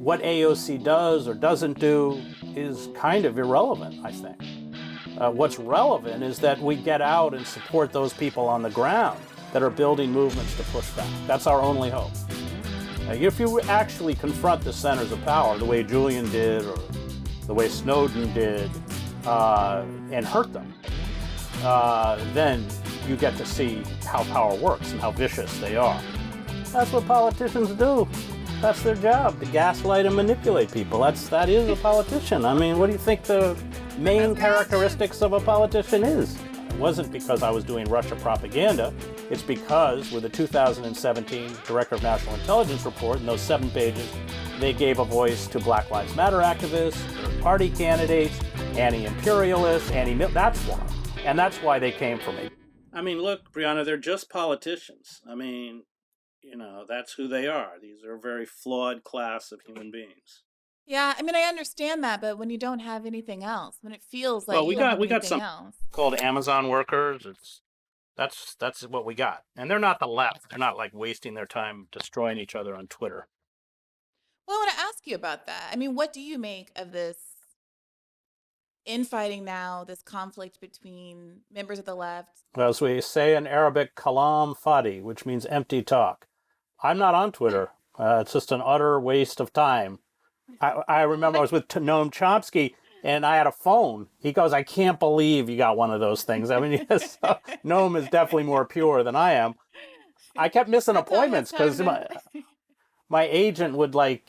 what AOC does or doesn't do is kind of irrelevant, I think. What's relevant is that we get out and support those people on the ground that are building movements to push back. That's our only hope. If you actually confront the centers of power the way Julian did or the way Snowden did and hurt them, then you get to see how power works and how vicious they are. That's what politicians do. That's their job, to gaslight and manipulate people. That is a politician. I mean, what do you think the main characteristics of a politician is? It wasn't because I was doing Russia propaganda. It's because with the 2017 Director of National Intelligence report, in those 7 pages, they gave a voice to Black Lives Matter activists, party candidates, anti-imperialists, that's why. And that's why they came for me. I mean, look, Brianna, they're just politicians. I mean, that's who they are. These are a very flawed class of human beings. Yeah, I mean, I understand that, but when you don't have anything else, when it feels like we got some else. Called Amazon workers. That's what we got, and they're not the left. They're not like wasting their time destroying each other on Twitter. Well, I want to ask you about that. I mean, what do you make of this infighting now, this conflict between members of the left? Well, as we say in Arabic, kalam fadi, which means empty talk. I'm not on Twitter. It's just an utter waste of time. I remember I was with Noam Chomsky, and I had a phone. He goes, I can't believe you got one of those things. I mean, yes, Noam is definitely more pure than I am. I kept missing appointments because my agent would I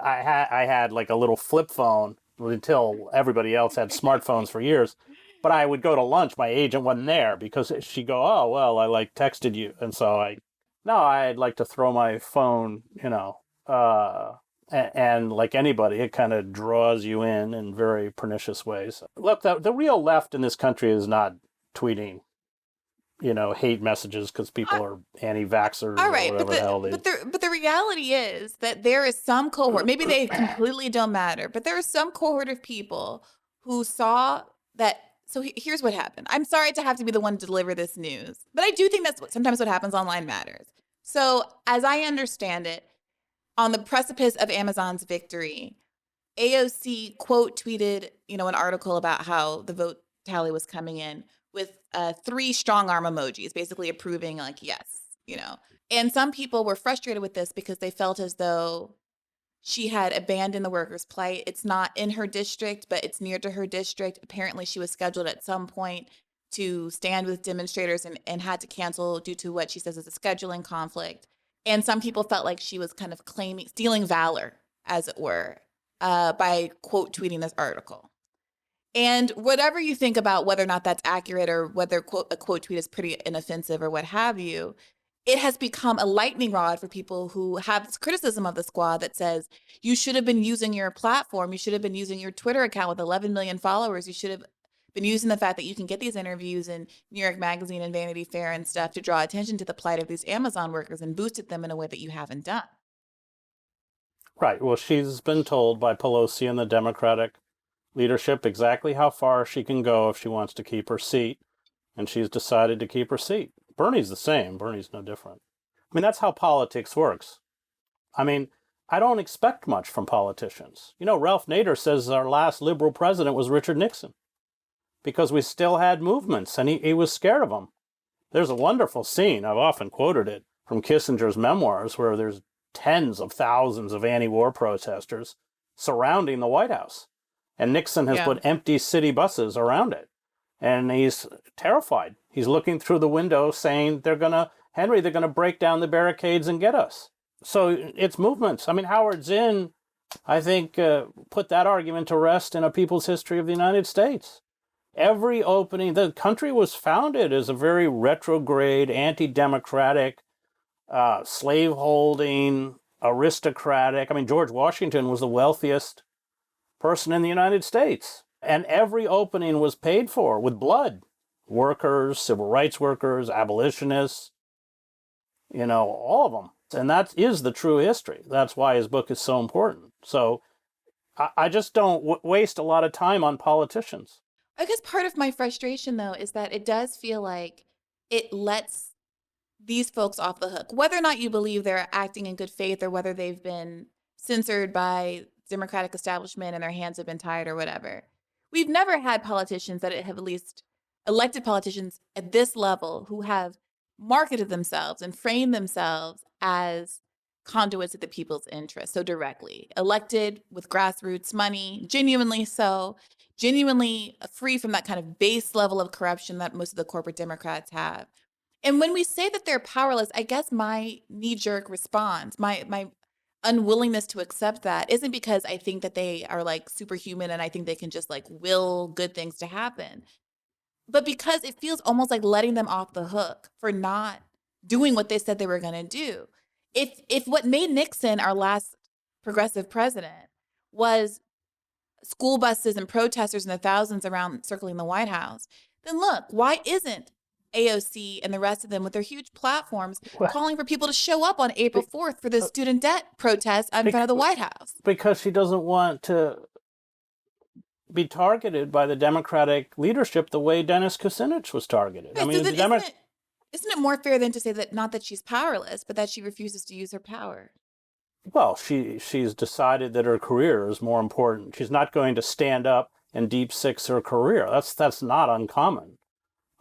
had like a little flip phone until everybody else had smartphones for years. But I would go to lunch. My agent wasn't there because she'd go, oh, well, I texted you. And so I'd like to throw my phone, and like anybody, it kind of draws you in very pernicious ways. Look, the real left in this country is not tweeting, hate messages because people are anti-vaxxers or whatever the hell they... But the reality is that there is some cohort, maybe they completely don't matter, but there is some cohort of people who saw that. So here's what happened. I'm sorry to have to be the one to deliver this news, but I do think that's sometimes what happens online matters. So as I understand it, on the precipice of Amazon's victory, AOC quote tweeted, an article about how the vote tally was coming in with 3 strong arm emojis, basically approving yes, And some people were frustrated with this because they felt as though she had abandoned the workers' plight. It's not in her district, but it's near to her district. Apparently, she was scheduled at some point to stand with demonstrators and had to cancel due to what she says is a scheduling conflict. And some people felt like she was kind of stealing valor, as it were, by quote tweeting this article. And whatever you think about whether or not that's accurate or whether a quote tweet is pretty inoffensive or what have you, it has become a lightning rod for people who have this criticism of the squad that says you should have been using your platform. You should have been using your Twitter account with 11 million followers. You should have been using the fact that you can get these interviews in New York Magazine and Vanity Fair and stuff to draw attention to the plight of these Amazon workers and boosted them in a way that you haven't done. Right. Well, she's been told by Pelosi and the Democratic leadership exactly how far she can go if she wants to keep her seat, and she's decided to keep her seat. Bernie's the same. Bernie's no different. I mean, that's how politics works. I mean, I don't expect much from politicians. Ralph Nader says our last liberal president was Richard Nixon because we still had movements, and he was scared of them. There's a wonderful scene, I've often quoted it, from Kissinger's memoirs, where there's tens of thousands of anti-war protesters surrounding the White House. And Nixon has put empty city buses around it. And he's terrified. He's looking through the window saying, they're going to break down the barricades and get us. So it's movements. I mean, Howard Zinn, I think, put that argument to rest in A People's History of the United States. Every opening, the country was founded as a very retrograde, anti-democratic, slave-holding, aristocratic. I mean, George Washington was the wealthiest person in the United States. And every opening was paid for with blood. Workers, civil rights workers, abolitionists, all of them. And that is the true history. That's why his book is so important. So I just don't waste a lot of time on politicians. I guess part of my frustration, though, is that it does feel like it lets these folks off the hook. Whether or not you believe they're acting in good faith or whether they've been censored by Democratic establishment and their hands have been tied or whatever. We've never had politicians that have at least elected politicians at this level who have marketed themselves and framed themselves as conduits of the people's interest so directly, elected with grassroots money, genuinely so, genuinely free from that kind of base level of corruption that most of the corporate Democrats have. And when we say that they're powerless, I guess my knee-jerk response, my unwillingness to accept that isn't because I think that they are like superhuman and I think they can just like will good things to happen, but because it feels almost like letting them off the hook for not doing what they said they were going to do. If what made Nixon our last progressive president was school buses and protesters in the thousands around circling the White House, then look, why isn't AOC and the rest of them with their huge platforms calling for people to show up on April 4th for the student debt protest in front of the White House? Because she doesn't want to be targeted by the Democratic leadership the way Dennis Kucinich was targeted. Right, I mean, so isn't it more fair than to say that not that she's powerless, but that she refuses to use her power? Well, she's decided that her career is more important. She's not going to stand up and deep six her career. That's not uncommon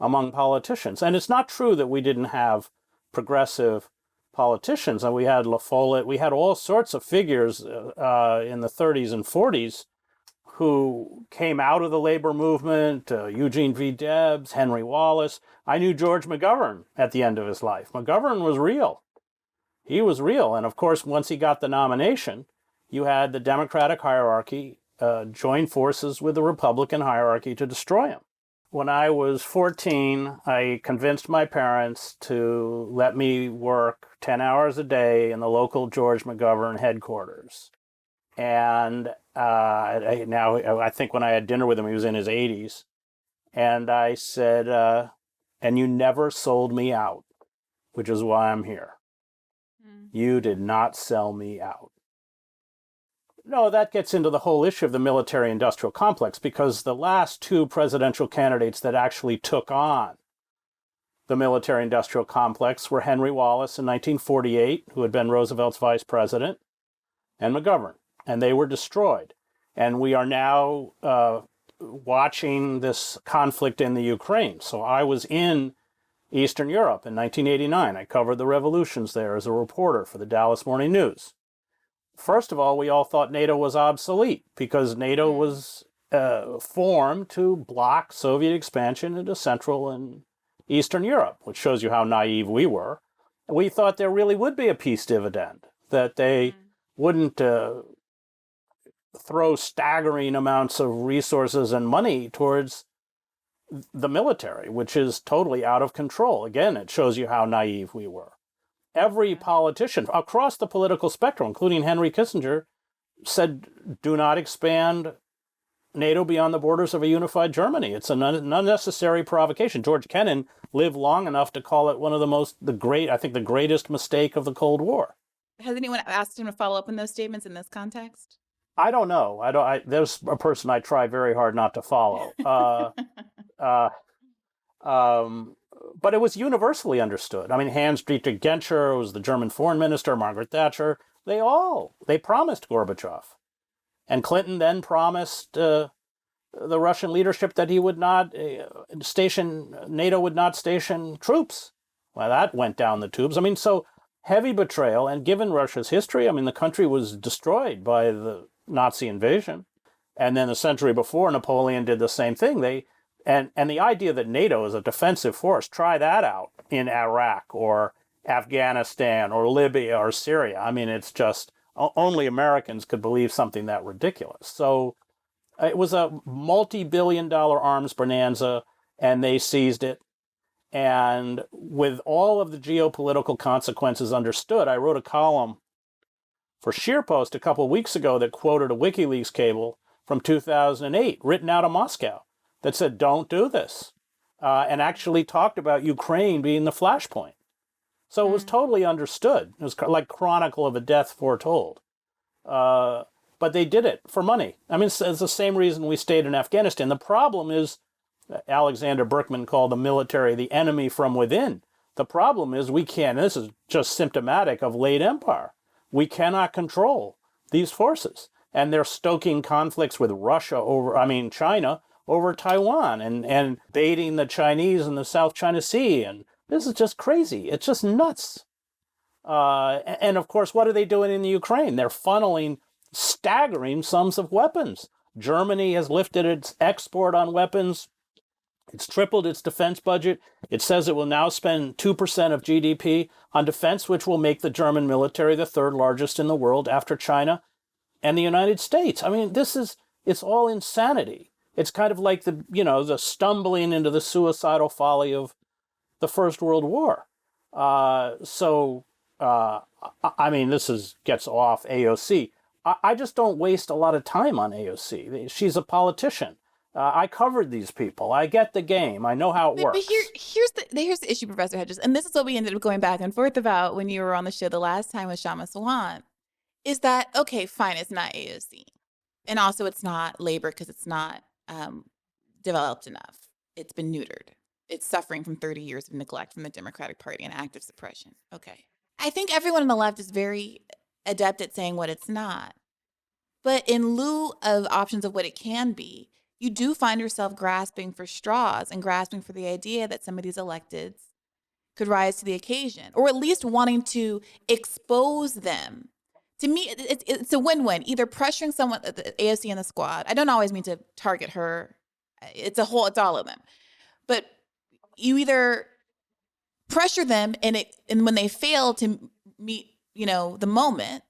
among politicians. And it's not true that we didn't have progressive politicians. And we had La Follette, we had all sorts of figures in the 30s and 40s who came out of the labor movement, Eugene V. Debs, Henry Wallace. I knew George McGovern at the end of his life. McGovern was real. He was real. And of course, once he got the nomination, you had the Democratic hierarchy join forces with the Republican hierarchy to destroy him. When I was 14, I convinced my parents to let me work 10 hours a day in the local George McGovern headquarters. And I think when I had dinner with him, he was in his 80s. And I said, and you never sold me out, which is why I'm here. You did not sell me out. No, that gets into the whole issue of the military-industrial complex, because the last two presidential candidates that actually took on the military-industrial complex were Henry Wallace in 1948, who had been Roosevelt's vice president, and McGovern. And they were destroyed. And we are now watching this conflict in the Ukraine. So I was in Eastern Europe in 1989. I covered the revolutions there as a reporter for the Dallas Morning News. First of all, we all thought NATO was obsolete because NATO was formed to block Soviet expansion into Central and Eastern Europe, which shows you how naive we were. We thought there really would be a peace dividend, that they wouldn't throw staggering amounts of resources and money towards the military, which is totally out of control. Again, it shows you how naive we were. Every politician across the political spectrum, including Henry Kissinger, said, do not expand NATO beyond the borders of a unified Germany. It's an unnecessary provocation. George Kennan lived long enough to call it one of the greatest mistake of the Cold War. Has anyone asked him to follow up on those statements in this context? I don't know. There's a person I try very hard not to follow. But it was universally understood. I mean, Hans-Dietrich Genscher was the German foreign minister, Margaret Thatcher. They promised Gorbachev. And Clinton then promised the Russian leadership that he would not NATO would not station troops. Well, that went down the tubes. I mean, so heavy betrayal. And given Russia's history, I mean, the country was destroyed by the Nazi invasion. And then the century before, Napoleon did the same thing. And the idea that NATO is a defensive force, try that out in Iraq or Afghanistan or Libya or Syria. I mean, it's just only Americans could believe something that ridiculous. So it was a multi-billion-dollar arms bonanza, and they seized it. And with all of the geopolitical consequences understood, I wrote a column for ScheerPost a couple of weeks ago that quoted a WikiLeaks cable from 2008, written out of Moscow, that said, don't do this, and actually talked about Ukraine being the flashpoint. So it was totally understood. It was like Chronicle of a Death Foretold. But they did it for money. I mean, it's the same reason we stayed in Afghanistan. The problem is, Alexander Berkman called the military the enemy from within. The problem is we can't, and this is just symptomatic of late empire, we cannot control these forces. And they're stoking conflicts with China over Taiwan and baiting the Chinese in the South China Sea. And this is just crazy. It's just nuts. And of course, what are they doing in the Ukraine? They're funneling staggering sums of weapons. Germany has lifted its export on weapons. It's tripled its defense budget. It says it will now spend 2% of GDP on defense, which will make the German military the third largest in the world after China and the United States. I mean, it's all insanity. It's kind of like the stumbling into the suicidal folly of the First World War. This gets off AOC. I just don't waste a lot of time on AOC. She's a politician. I covered these people. I get the game. I know how it works. But here's the issue, Professor Hedges, and this is what we ended up going back and forth about when you were on the show the last time with Shama Sawant, is that, okay, fine, it's not AOC. And also it's not labor because it's not developed enough. It's been neutered. It's suffering from 30 years of neglect from the Democratic Party and active suppression. Okay. I think everyone on the left is very adept at saying what it's not. But in lieu of options of what it can be, you do find yourself grasping for straws and grasping for the idea that some of these electeds could rise to the occasion, or at least wanting to expose them. To me, it's a win-win. Either pressuring someone, the AOC and the squad. I don't always mean to target her. It's all of them. But you either pressure them and when they fail to meet, the moment,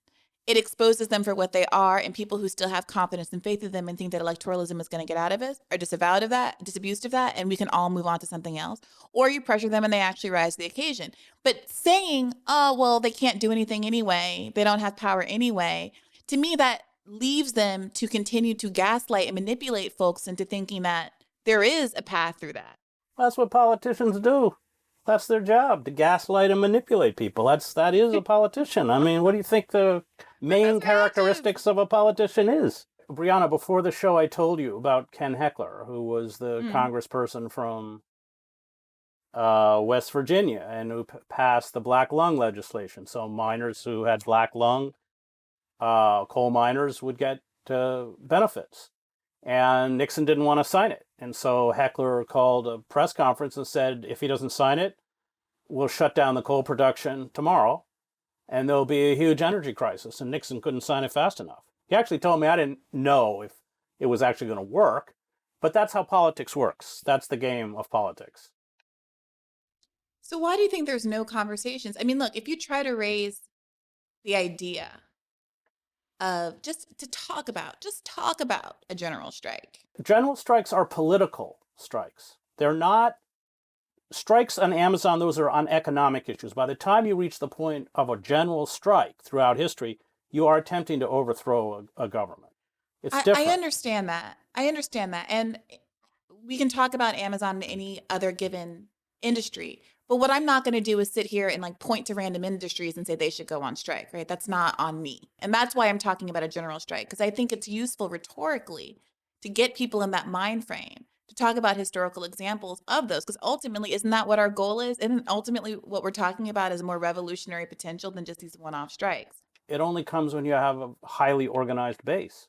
it exposes them for what they are, and people who still have confidence and faith in them and think that electoralism is going to get out of it are disabused of that, and we can all move on to something else. Or you pressure them and they actually rise to the occasion. But saying, oh, well, they can't do anything anyway, they don't have power anyway, to me, that leaves them to continue to gaslight and manipulate folks into thinking that there is a path through that. That's what politicians do. That's their job, to gaslight and manipulate people. That is a politician. I mean, what do you think the main characteristics of a politician is? Brianna, before the show, I told you about Ken Heckler, who was the congressperson from West Virginia and who passed the black lung legislation. So miners who had black lung, coal miners, would get benefits. And Nixon didn't want to sign it. And so Heckler called a press conference and said, if he doesn't sign it, we'll shut down the coal production tomorrow, and there'll be a huge energy crisis. And Nixon couldn't sign it fast enough. He actually told me, I didn't know if it was actually going to work, but that's how politics works. That's the game of politics. So why do you think there's no conversations? I mean, look, if you try to raise the idea of just talk about a general strike. General strikes are political strikes. They're not strikes on Amazon. Those are on economic issues. By the time you reach the point of a general strike throughout history, you are attempting to overthrow a government. It's different. I understand that. And we can talk about Amazon and any other given industry. But what I'm not going to do is sit here and point to random industries and say they should go on strike, right? That's not on me. And that's why I'm talking about a general strike, because I think it's useful rhetorically to get people in that mind frame, to talk about historical examples of those, because ultimately, isn't that what our goal is? Isn't ultimately what we're talking about is more revolutionary potential than just these one-off strikes? It only comes when you have a highly organized base.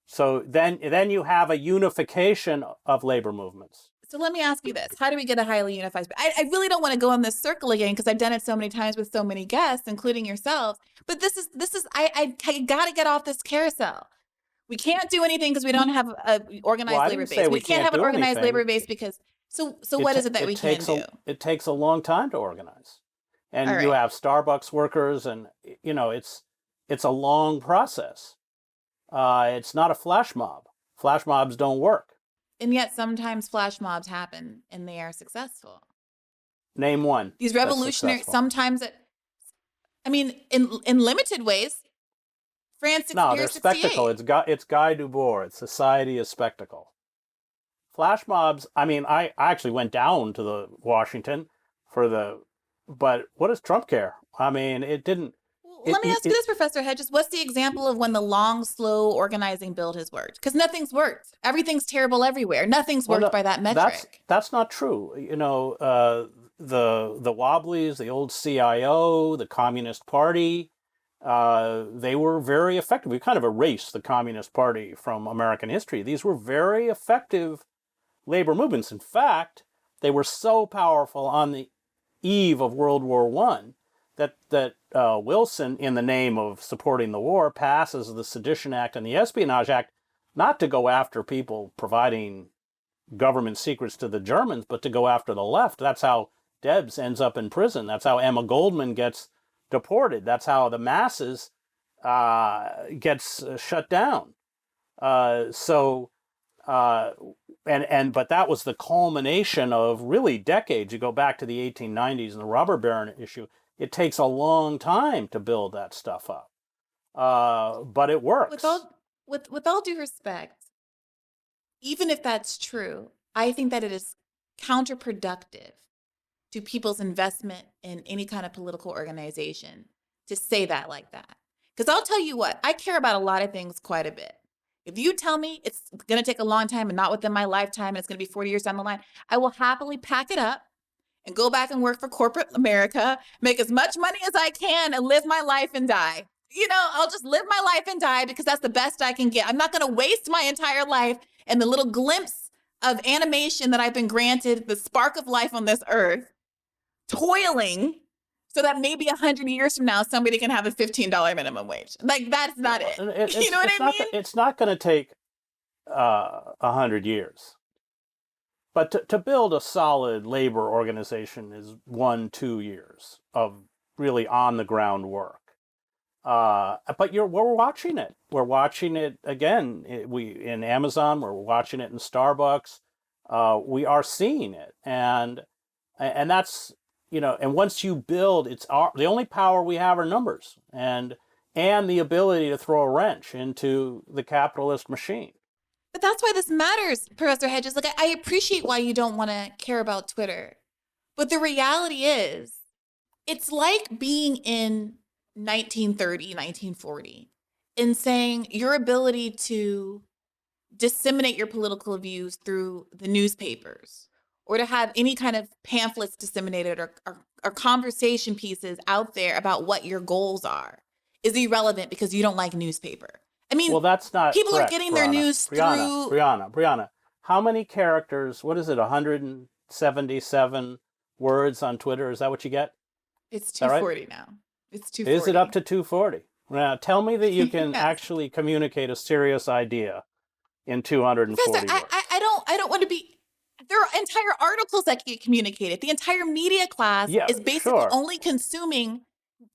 So then you have a unification of labor movements. So let me ask you this. How do we get a highly unified? I really don't want to go in this circle again because I've done it so many times with so many guests, including yourself. But this is I got to get off this carousel. We can't do anything because we don't have an organized labor base. We can't have an organized labor base because so what is it that we can't do? It takes a long time to organize. And you have Starbucks workers, and it's a long process. It's not a flash mob. Flash mobs don't work. And yet sometimes flash mobs happen and they are successful. Name one. These revolutionary, sometimes, in limited ways, France No, they're spectacle. It's Guy Debord. It's society is spectacle. Flash mobs, I actually went down to the Washington but what does Trump care? It didn't. Let me ask you this, Professor Hedges. What's the example of when the long, slow organizing build has worked? Because nothing's worked. Everything's terrible everywhere. Nothing's worked by that metric. That's not true. The Wobblies, the old CIO, the Communist Party, they were very effective. We kind of erased the Communist Party from American history. These were very effective labor movements. In fact, they were so powerful on the eve of World War I that Wilson, in the name of supporting the war, passes the Sedition Act and the Espionage Act, not to go after people providing government secrets to the Germans, but to go after the left. That's how Debs ends up in prison. That's how Emma Goldman gets deported. That's how the masses gets shut down. But that was the culmination of really decades. You go back to the 1890s and the robber baron issue. It takes a long time to build that stuff up, but it works. With all due respect, even if that's true, I think that it is counterproductive to people's investment in any kind of political organization to say that like that. Because I'll tell you what, I care about a lot of things quite a bit. If you tell me it's going to take a long time and not within my lifetime and it's going to be 40 years down the line, I will happily pack it up and go back and work for corporate America, make as much money as I can and live my life and die. You know, I'll just live my life and die because that's the best I can get. I'm not going to waste my entire life and the little glimpse of animation that I've been granted, the spark of life on this earth, toiling so that maybe 100 years from now, somebody can have a $15 minimum wage. Like, that's not it. You know what I mean? It's not going to take 100 years. But to build a solid labor organization is 1-2 years of really on-the-ground work. But we're watching it. We're watching it again. In Amazon, we're watching it in Starbucks. We are seeing it, and that's, you know. And once you build, the only power we have are numbers, and the ability to throw a wrench into the capitalist machine. But that's why this matters, Professor Hedges. Like, I appreciate why you don't want to care about Twitter, but the reality is, it's like being in 1930, 1940, and saying your ability to disseminate your political views through the newspapers or to have any kind of pamphlets disseminated or conversation pieces out there about what your goals are is irrelevant because you don't like newspaper. I mean, well, that's not people correct, are getting their news through... Brianna, how many characters, what is it, 177 words on Twitter? Is that what you get? It's 240 right? Now. It's 240. Is it up to 240? Now, tell me that you can actually communicate a serious idea in 240 Professor, words. I don't want to be... There are entire articles that get communicated. The entire media class is basically only consuming...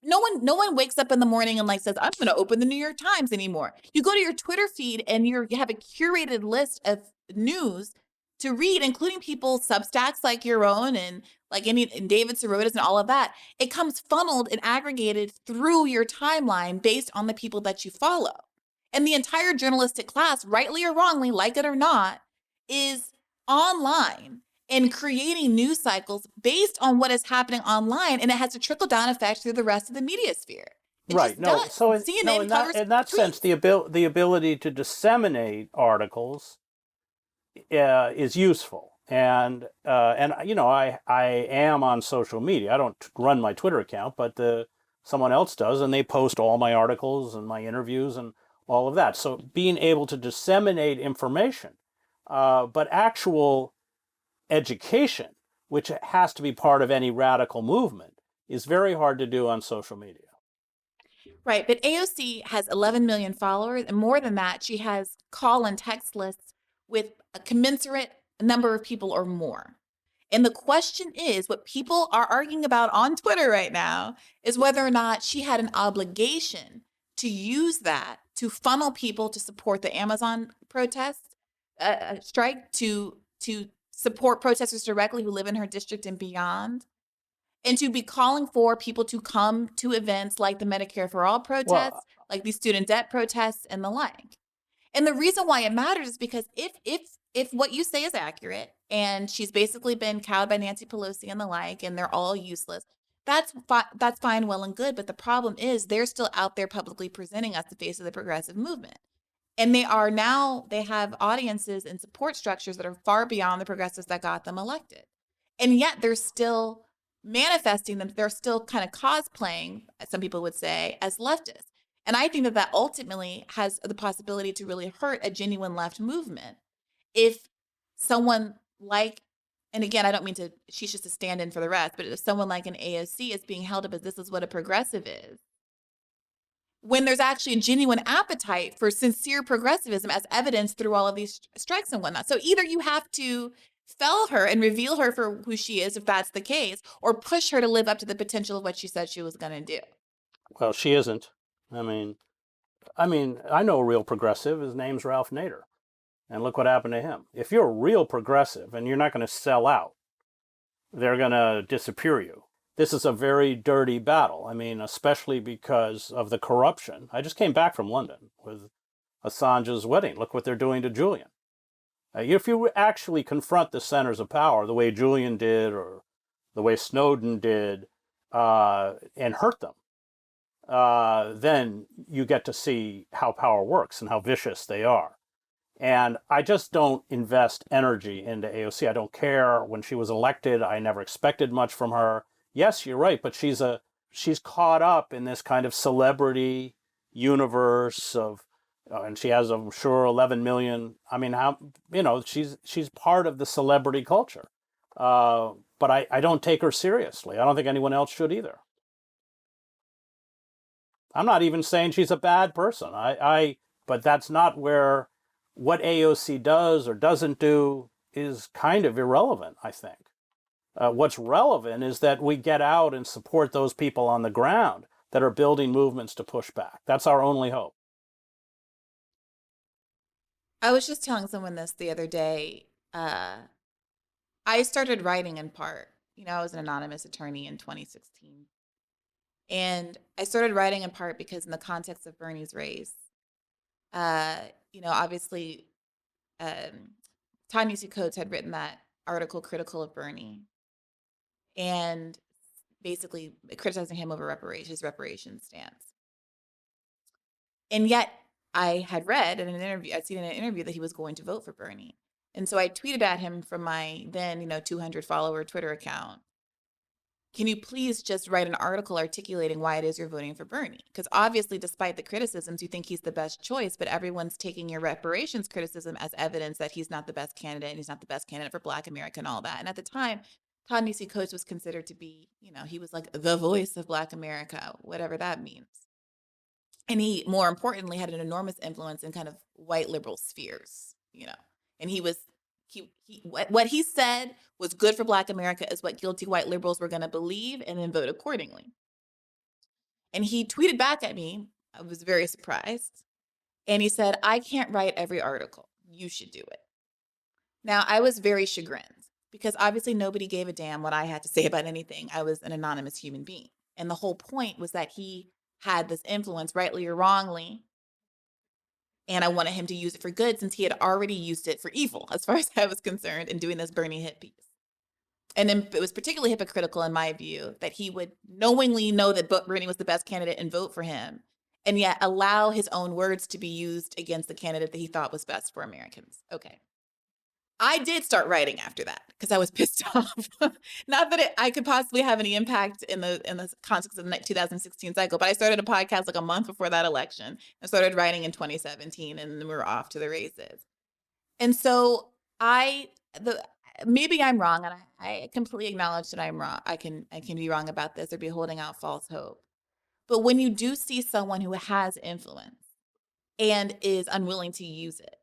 No one wakes up in the morning and says, I'm going to open the New York Times anymore. You go to your Twitter feed and you have a curated list of news to read, including people's Substacks like your own and and David Sirota's and all of that. It comes funneled and aggregated through your timeline based on the people that you follow. And the entire journalistic class, rightly or wrongly, like it or not, is online and creating news cycles based on what is happening online, and it has a trickle-down effect through the rest of the media sphere. Right. No. Does. So CNN in that sense, the ability to disseminate articles is useful, and you know, I am on social media. I don't run my Twitter account, but someone else does, and they post all my articles and my interviews and all of that. So being able to disseminate information, but actual education, which has to be part of any radical movement, is very hard to do on social media. Right, but AOC has 11 million followers, and more than that, she has call and text lists with a commensurate number of people or more. And the question is, what people are arguing about on Twitter right now is whether or not she had an obligation to use that to funnel people to support the Amazon protest strike, to support protesters directly who live in her district and beyond, and to be calling for people to come to events like the Medicare for All protests, like these student debt protests and the like. And the reason why it matters is because if what you say is accurate, and she's basically been cowed by Nancy Pelosi and the like, and they're all useless, that's fine, well and good. But the problem is they're still out there publicly presenting us the face of the progressive movement. And they have audiences and support structures that are far beyond the progressives that got them elected. And yet they're still manifesting them. They're still kind of cosplaying, some people would say, as leftists. And I think that that ultimately has the possibility to really hurt a genuine left movement. If someone like, and again, I don't mean to, she's just a stand in for the rest, but if someone like an AOC is being held up as this is what a progressive is, when there's actually a genuine appetite for sincere progressivism as evidenced through all of these strikes and whatnot. So either you have to fell her and reveal her for who she is, if that's the case, or push her to live up to the potential of what she said she was going to do. Well, she isn't. I mean, I know a real progressive. His name's Ralph Nader. And look what happened to him. If you're a real progressive and you're not going to sell out, they're going to disappear you. This is a very dirty battle. I mean, especially because of the corruption. I just came back from London with Assange's wedding. Look what they're doing to Julian. If you actually confront the centers of power the way Julian did or the way Snowden did and hurt them, then you get to see how power works and how vicious they are. And I just don't invest energy into AOC. I don't care. When she was elected, I never expected much from her. Yes, you're right, but she's caught up in this kind of celebrity universe of, and she has, I'm sure, 11 million. I mean, she's part of the celebrity culture. But I don't take her seriously. I don't think anyone else should either. I'm not even saying she's a bad person. But that's not where what AOC does or doesn't do is kind of irrelevant, I think. What's relevant is that we get out and support those people on the ground that are building movements to push back. That's our only hope. I was just telling someone this the other day. I started writing in part. I was an anonymous attorney in 2016. And I started writing in part because in the context of Bernie's race, obviously, Ta-Nehisi Coates had written that article critical of Bernie and basically criticizing him over his reparations stance. And yet I had read in an interview, I'd seen in an interview that he was going to vote for Bernie. And so I tweeted at him from my then, 200 follower Twitter account. Can you please just write an article articulating why it is you're voting for Bernie? Because obviously, despite the criticisms, you think he's the best choice, but everyone's taking your reparations criticism as evidence that he's not the best candidate and he's not the best candidate for Black America and all that. And at the time, Ta-Nehisi Coates was considered to be, he was like the voice of Black America, whatever that means. And he, more importantly, had an enormous influence in kind of white liberal spheres, and what he said was good for Black America is what guilty white liberals were going to believe and then vote accordingly. And he tweeted back at me. I was very surprised. And he said, I can't write every article. You should do it. Now, I was very chagrined because obviously nobody gave a damn what I had to say about anything. I was an anonymous human being. And the whole point was that he had this influence, rightly or wrongly, and I wanted him to use it for good since he had already used it for evil, as far as I was concerned, in doing this Bernie hit piece. And then it was particularly hypocritical, in my view, that he would knowingly know that Bernie was the best candidate and vote for him, and yet allow his own words to be used against the candidate that he thought was best for Americans. Okay. I did start writing after that because I was pissed off. Not that I could possibly have any impact in the context of the 2016 cycle, but I started a podcast like a month before that election and started writing in 2017, and then we were off to the races. And so maybe I'm wrong, and I completely acknowledge that I'm wrong. I can be wrong about this or be holding out false hope. But when you do see someone who has influence and is unwilling to use it,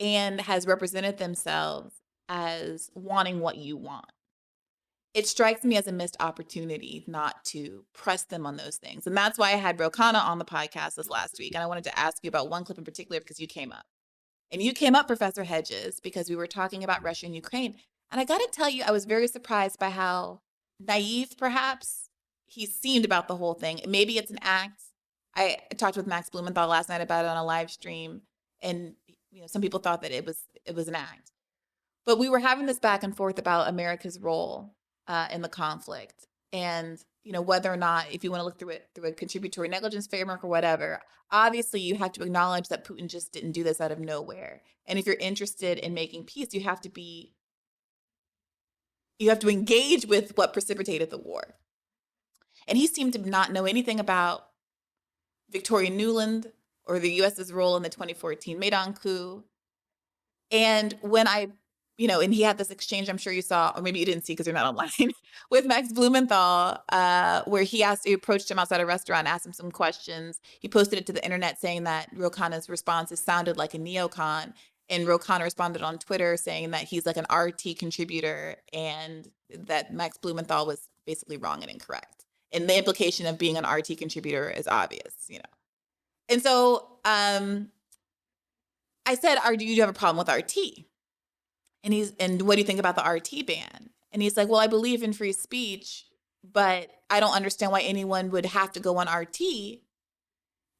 and has represented themselves as wanting what you want, it strikes me as a missed opportunity not to press them on those things. And that's why I had Rokana on the podcast this last week. And I wanted to ask you about one clip in particular because you came up. And you came up, Professor Hedges, because we were talking about Russia and Ukraine. And I got to tell you, I was very surprised by how naive, perhaps, he seemed about the whole thing. Maybe it's an act. I talked with Max Blumenthal last night about it on a live stream. And some people thought that it was an act. But we were having this back and forth about America's role in the conflict. And, whether or not, if you want to look through it through a contributory negligence framework or whatever, obviously you have to acknowledge that Putin just didn't do this out of nowhere. And if you're interested in making peace, you have to be You have to engage with what precipitated the war. And he seemed to not know anything about Victoria Nuland or the U.S.'s role in the 2014 Maidan coup. And when and he had this exchange, I'm sure you saw, or maybe you didn't see because you're not online, with Max Blumenthal, where he approached him outside a restaurant, asked him some questions. He posted it to the internet saying that Ro Khanna's responses sounded like a neocon. And Ro Khanna responded on Twitter saying that he's like an RT contributor and that Max Blumenthal was basically wrong and incorrect. And the implication of being an RT contributor is obvious, And so I said, do you have a problem with RT? And what do you think about the RT ban? And he's like, well, I believe in free speech, but I don't understand why anyone would have to go on RT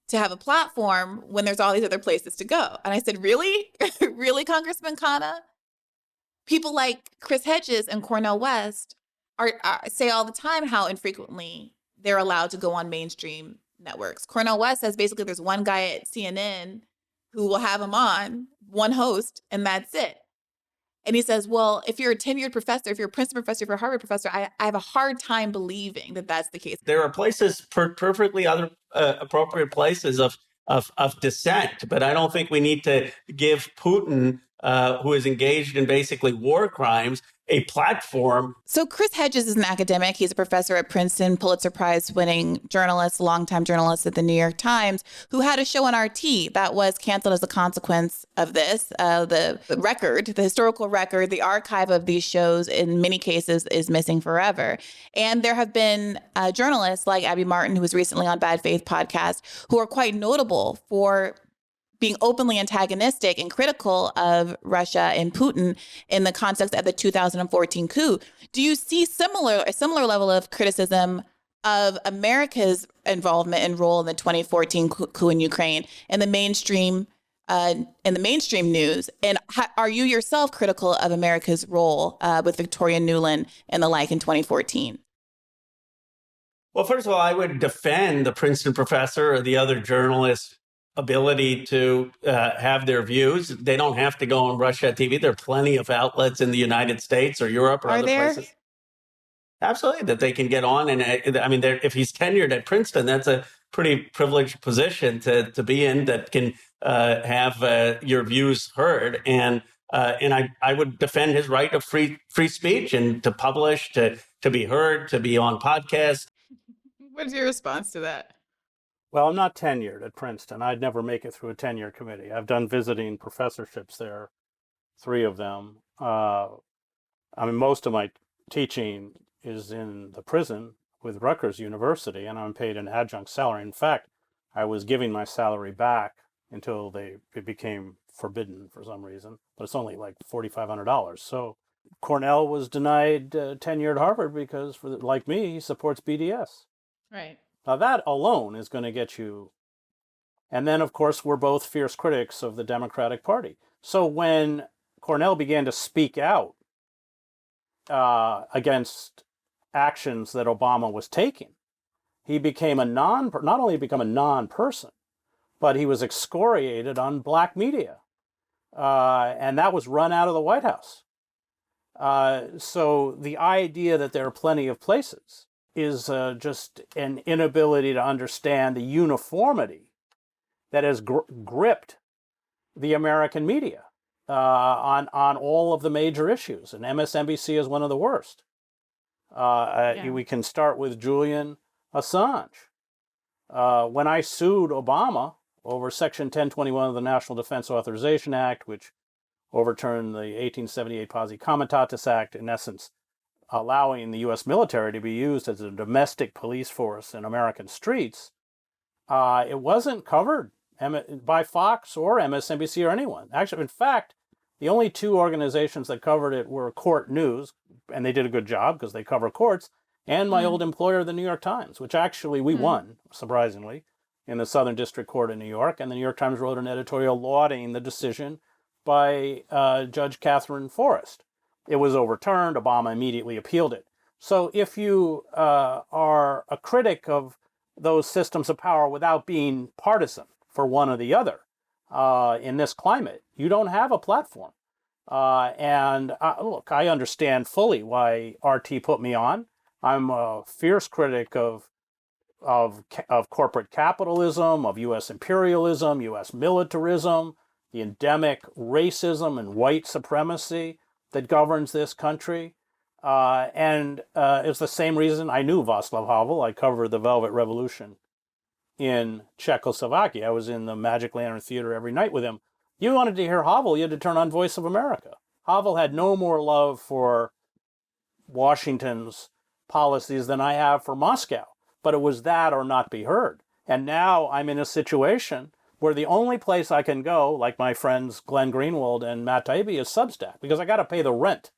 to have a platform when there's all these other places to go. And I said, really? Really, Congressman Khanna? People like Chris Hedges and Cornel West say all the time how infrequently they're allowed to go on mainstream networks. Cornel West says basically there's one guy at CNN who will have him on, one host, and that's it. And he says, well, if you're a tenured professor, if you're a Princeton professor, if you're a Harvard professor, I have a hard time believing that that's the case. There are places, perfectly other appropriate places of dissent, but I don't think we need to give Putin, who is engaged in basically war crimes, a platform. So Chris Hedges is an academic. He's a professor at Princeton, Pulitzer Prize winning journalist, longtime journalist at the New York Times, who had a show on RT that was canceled as a consequence of this. The record, the historical record, the archive of these shows in many cases is missing forever. And there have been journalists like Abby Martin, who was recently on Bad Faith podcast, who are quite notable for being openly antagonistic and critical of Russia and Putin in the context of the 2014 coup. Do you see a similar level of criticism of America's involvement and role in the 2014 coup in Ukraine in the mainstream news? And are you yourself critical of America's role with Victoria Nuland and the like in 2014? Well, first of all, I would defend the Princeton professor or the other journalists' ability to have their views. They don't have to go on Russia TV. There are plenty of outlets in the United States or Europe or other places. Absolutely, that they can get on. And I mean, if he's tenured at Princeton, that's a pretty privileged position to be in that can have your views heard. And I would defend his right of free speech and to publish, to be heard, to be on podcasts. What's your response to that? Well, I'm not tenured at Princeton. I'd never make it through a tenure committee. I've done visiting professorships there, 3 of them. Most of my teaching is in the prison with Rutgers University, and I'm paid an adjunct salary. In fact, I was giving my salary back until it became forbidden for some reason, but it's only like $4,500. So Cornell was denied tenure at Harvard because, like me, he supports BDS. Right. Now that alone is going to get you. And then, of course, we're both fierce critics of the Democratic Party. So when Cornell began to speak out against actions that Obama was taking, he became not only become a non-person, but he was excoriated on black media. And that was run out of the White House. So the idea that there are plenty of places is just an inability to understand the uniformity that has gripped the American media on all of the major issues. And MSNBC is one of the worst. We can start with Julian Assange. When I sued Obama over Section 1021 of the National Defense Authorization Act, which overturned the 1878 Posse Comitatus Act, in essence, allowing the U.S. military to be used as a domestic police force in American streets, it wasn't covered by Fox or MSNBC or anyone. Actually, in fact, the only 2 organizations that covered it were Court News, and they did a good job because they cover courts, and my old employer, the New York Times, which actually we won, surprisingly, in the Southern District Court in New York. And the New York Times wrote an editorial lauding the decision by Judge Catherine Forrest. It was overturned. Obama immediately appealed it. So if you are a critic of those systems of power without being partisan for one or the other in this climate, you don't have a platform. Look, I understand fully why RT put me on. I'm a fierce critic of corporate capitalism, of U.S. imperialism, U.S. militarism, the endemic racism and white supremacy that governs this country. It's the same reason I knew Václav Havel. I covered the Velvet Revolution in Czechoslovakia. I was in the Magic Lantern Theater every night with him. You wanted to hear Havel, you had to turn on Voice of America. Havel had no more love for Washington's policies than I have for Moscow. But it was that or not be heard. And now I'm in a situation where the only place I can go, like my friends Glenn Greenwald and Matt Taibbi, is Substack, because I got to pay the rent.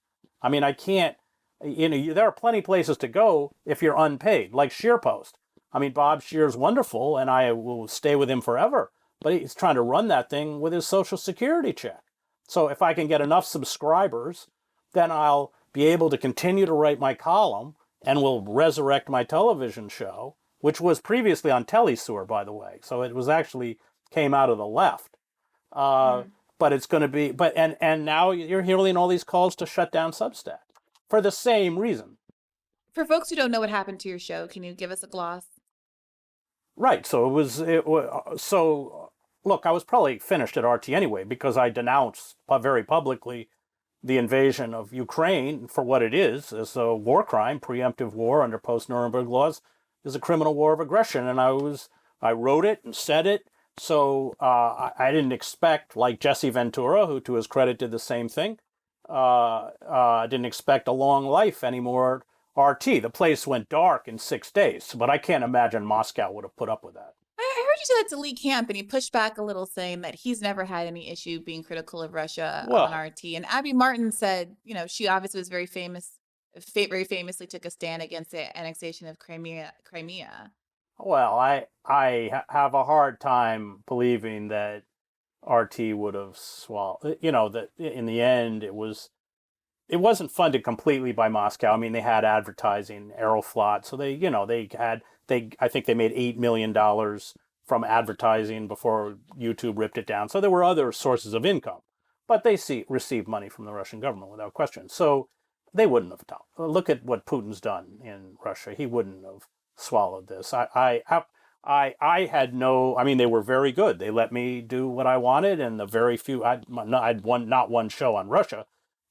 I mean, I can't, there are plenty places to go if you're unpaid, like SheerPost. I mean, Bob Scheer's wonderful, and I will stay with him forever, but he's trying to run that thing with his Social Security check. So if I can get enough subscribers, then I'll be able to continue to write my column and will resurrect my television show, which was previously on Telesur, by the way. So it was actually came out of the left. But it's going to be, and now you're hearing all these calls to shut down Substack for the same reason. For folks who don't know what happened to your show, can you give us a gloss? Right. So look, I was probably finished at RT anyway, because I denounced very publicly the invasion of Ukraine for what it is a war crime. Preemptive war under post-Nuremberg laws is a criminal war of aggression. And I wrote it and said it. So I didn't expect, like Jesse Ventura, who to his credit did the same thing, didn't expect a long life anymore. RT, the place went dark in 6 days, but I can't imagine Moscow would have put up with that. I heard you say that to Lee Camp, and he pushed back a little, saying that he's never had any issue being critical of Russia on RT. And Abby Martin said, she obviously was very famously took a stand against the annexation of Crimea. Well, I have a hard time believing that RT would have swallowed, that in the end it wasn't funded completely by Moscow. I mean, they had advertising, Aeroflot, so I think they made $8 million from advertising before YouTube ripped it down. So there were other sources of income, but they received money from the Russian government without question. So they wouldn't have done. Look at what Putin's done in Russia. He wouldn't have swallowed this. I had no. I mean, they were very good. They let me do what I wanted, and the very few I'd not one show on Russia.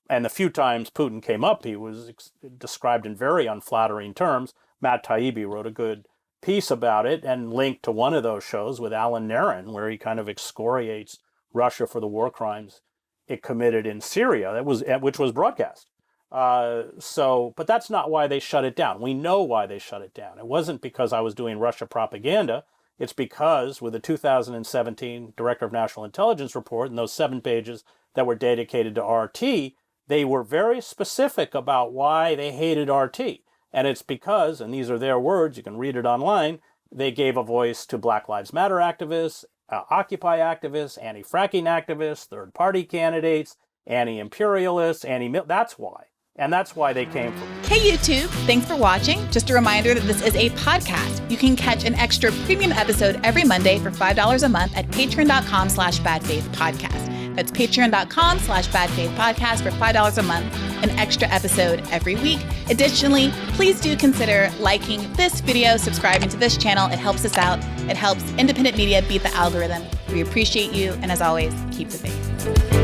And the few times Putin came up, he was described in very unflattering terms. Matt Taibbi wrote a good piece about it and linked to one of those shows with Alan Nairn, where he kind of excoriates Russia for the war crimes it committed in Syria, which was broadcast. But that's not why they shut it down. We know why they shut it down. It wasn't because I was doing Russia propaganda. It's because with the 2017 Director of National Intelligence report and those 7 pages that were dedicated to RT, they were very specific about why they hated RT. And it's because, and these are their words, you can read it online, they gave a voice to Black Lives Matter activists, Occupy activists, anti-fracking activists, third-party candidates, anti-imperialists, that's why. And that's why they came for me. Hey YouTube, thanks for watching. Just a reminder that this is a podcast. You can catch an extra premium episode every Monday for $5 a month at patreon.com/badfaithpodcast. That's patreon.com/badfaithpodcast for $5 a month, an extra episode every week. Additionally, please do consider liking this video, subscribing to this channel. It helps us out. It helps independent media beat the algorithm. We appreciate you. And as always, keep the faith.